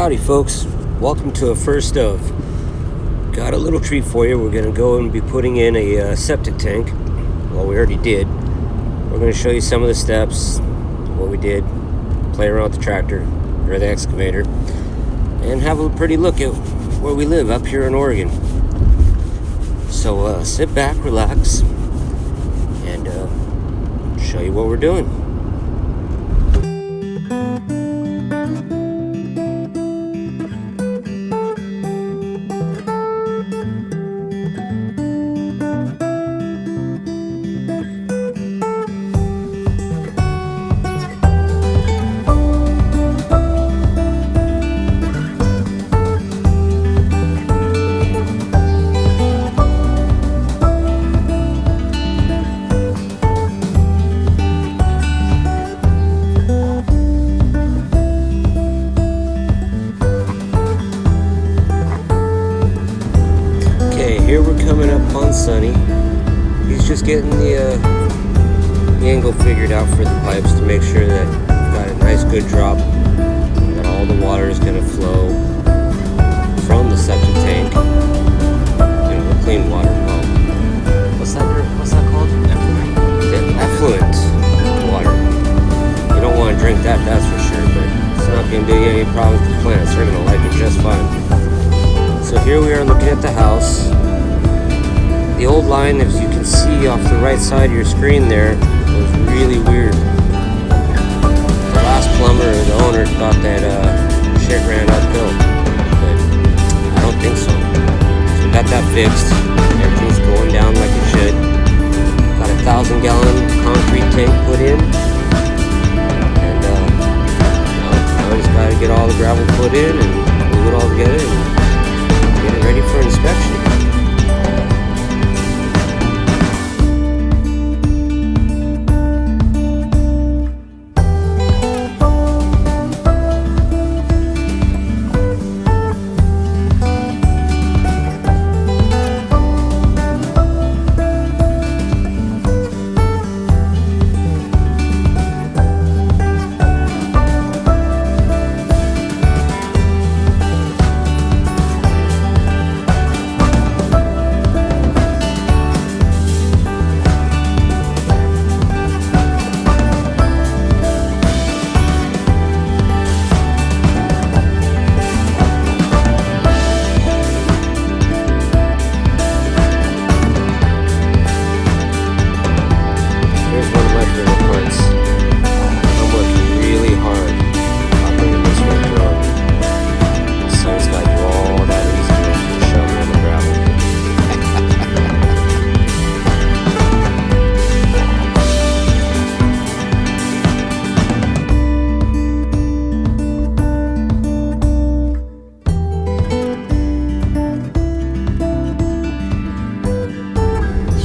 Howdy folks, welcome to a first of. Got a little treat for you. We're going to go and be putting in a septic tank. Well, we already did. We're going to show you some of the steps, what we did, play around with the tractor or the excavator, and have a pretty look at where we live up here in Oregon. So sit back, relax, and show you what we're doing. Here we're coming up on Sunny. He's just getting the angle figured out for the pipes to make sure that we've got a nice good drop, that all the water is going to flow from the septic tank. The clean water. Well, what's that called? Effluent water. You don't want to drink that, that's for sure, but it's not going to do you any problems with the plants. They're going to like it just fine. So here we are looking at the house. The old line, as you can see off the right side of your screen there, was really weird. The last plumber or the owner thought that shit ran uphill, but I don't think so. So we got that fixed. Everything's going down like it should. Got a 1,000-gallon concrete tank put in, and now we just gotta get all the gravel put in and glue it all together and get it ready for inspection.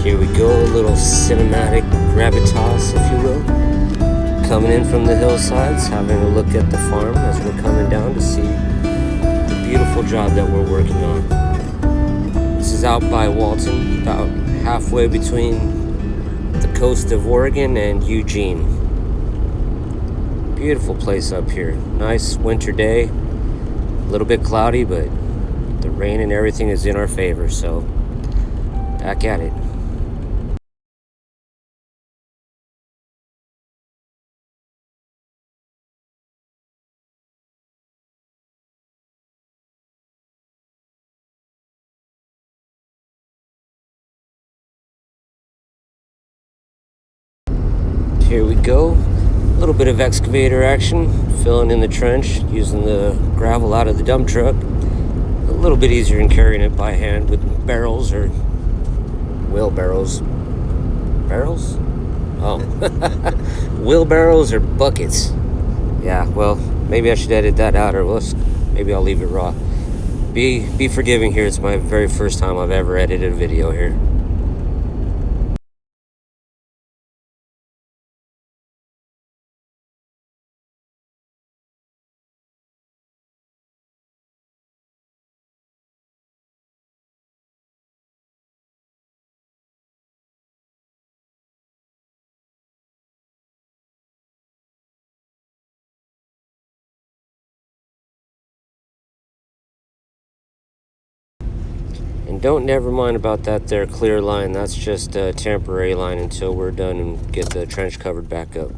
Here we go, a little cinematic gravitas, if you will. Coming in from the hillsides, having a look at the farm as we're coming down to see the beautiful job that we're working on. This is out by Walton, about halfway between the coast of Oregon and Eugene. Beautiful place up here. Nice winter day, a little bit cloudy, but the rain and everything is in our favor, so back at it. Here we go, a little bit of excavator action, filling in the trench, using the gravel out of the dump truck. A little bit easier than carrying it by hand with barrels or wheelbarrows. Barrels? Oh, wheelbarrows or buckets. Yeah, well, maybe I should edit that out, or maybe I'll leave it raw. Be forgiving here, it's my very first time I've ever edited a video here. And don't never mind about that there clear line. That's just a temporary line until we're done and get the trench covered back up.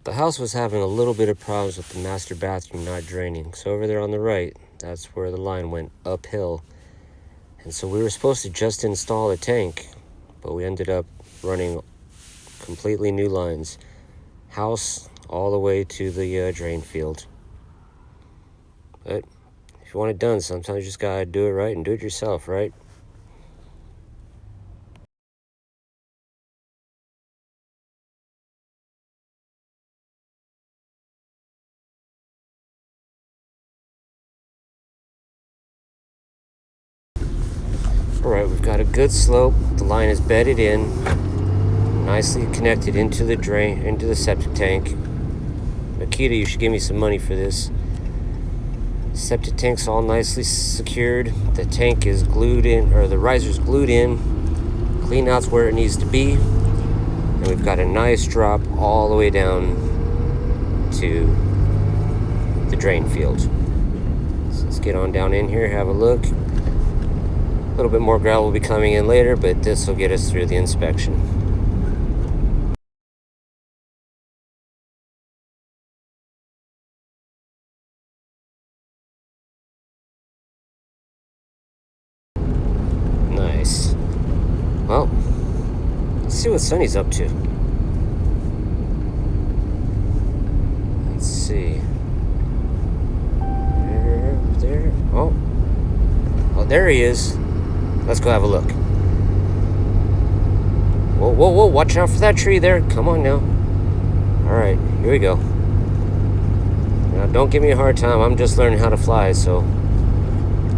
The house was having a little bit of problems with the master bathroom not draining. So over there on the right, that's where the line went uphill. And so we were supposed to just install a tank, but we ended up running completely new lines. House all the way to the drain field. But if you want it done, sometimes you just gotta do it right and do it yourself, right? Alright, we've got a good slope. The line is bedded in, nicely connected into the drain, into the septic tank. Nikita, you should give me some money for this. Septic tank's all nicely secured. The tank is glued in, or the riser's glued in. Clean out's where it needs to be. And we've got a nice drop all the way down to the drain field. So let's get on down in here, have a look. A little bit more gravel will be coming in later, but this will get us through the inspection. Nice. Well, let's see what Sonny's up to. Let's see. There. Oh, there he is. Let's go have a look. Whoa, whoa, whoa, watch out for that tree there. Come on now. All right, here we go. Now, don't give me a hard time. I'm just learning how to fly, so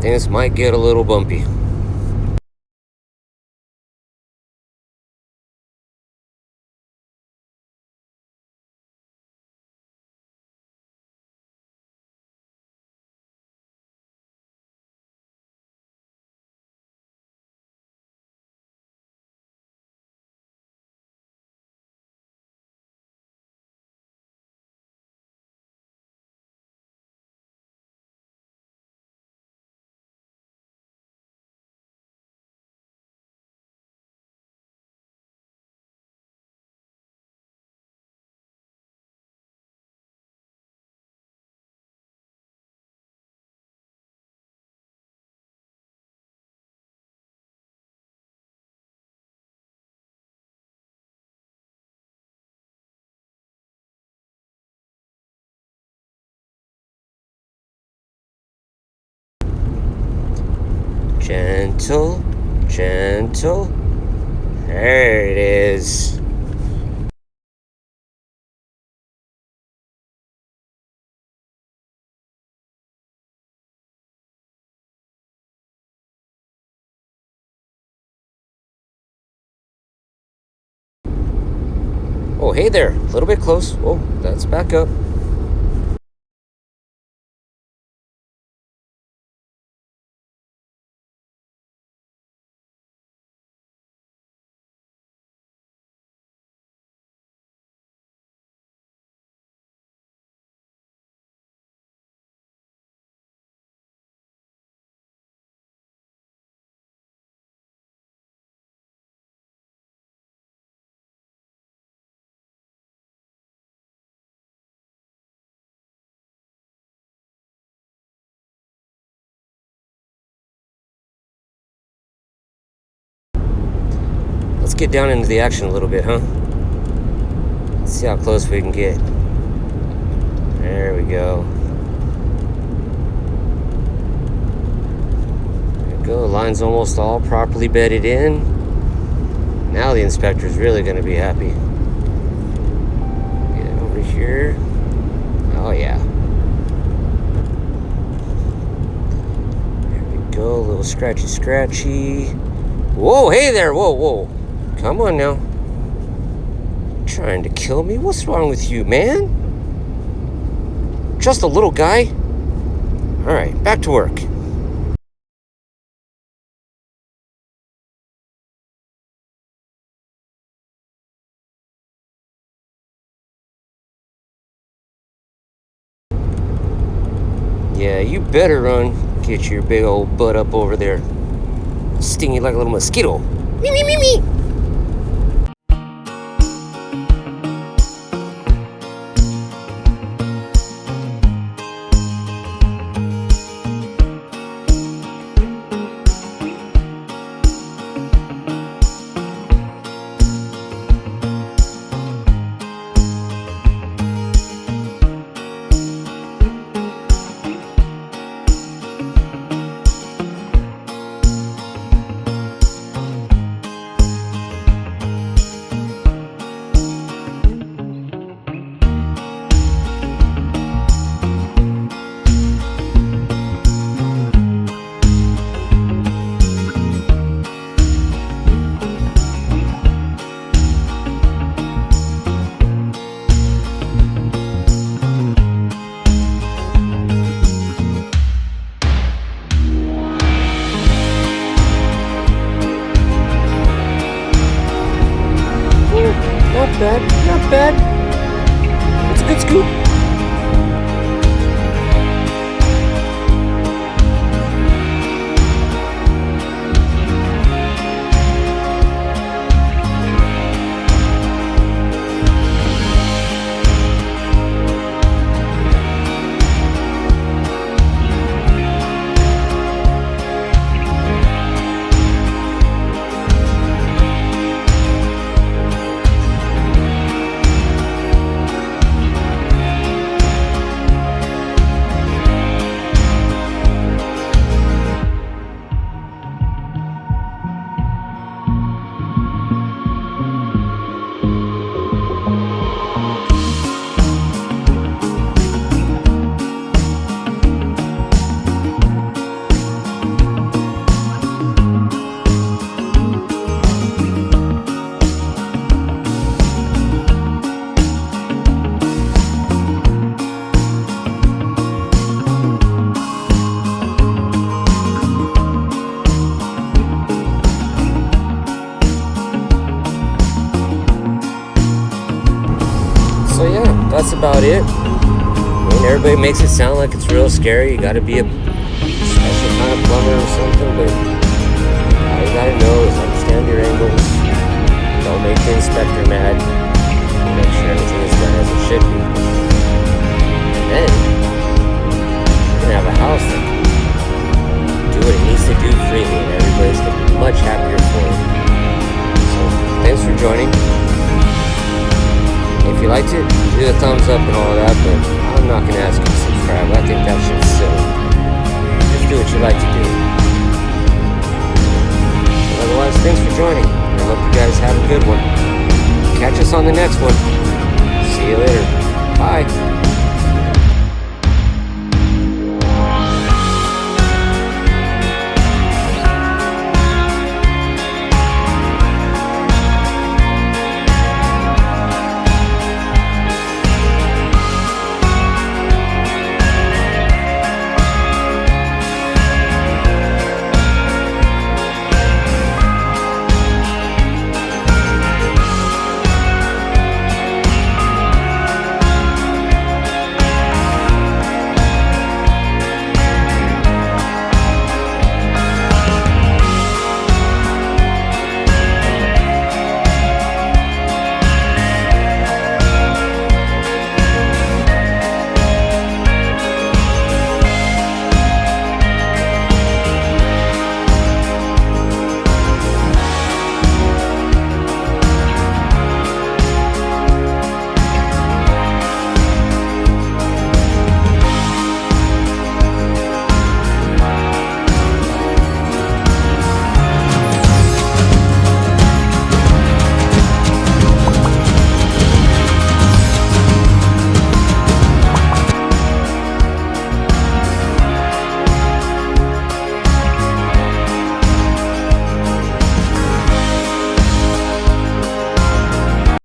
things might get a little bumpy. Gentle, gentle. There it is. Oh, hey there. A little bit close. Oh, that's back up. Let's get down into the action a little bit, huh? Let's see how close we can get. There we go. There we go. The line's almost all properly bedded in. Now the inspector's really going to be happy. Get it over here. Oh, yeah. There we go. A little scratchy, scratchy. Whoa, hey there. Whoa, whoa. Come on now. Trying to kill me? What's wrong with you, man? Just a little guy? Alright, back to work. Yeah, you better run. Get your big old butt up over there. Sting you like a little mosquito. Me, me, me, me. Not bad, not bad. It's a good scoop. So yeah, that's about it. I mean, everybody makes it sound like it's real scary. You gotta be a special kind of plumber or something, but all you gotta know is understand your angles. Don't make the inspector mad. Make sure everything is done as it should be. And then, you're gonna have a house that can do what it needs to do freely, and everybody's gonna be much happier for it. So, thanks for joining. If you liked it, do the thumbs up and all of that, but I'm not going to ask you to subscribe. I think that shit's silly. Just do what you like to do. But otherwise, thanks for joining. I hope you guys have a good one. Catch us on the next one.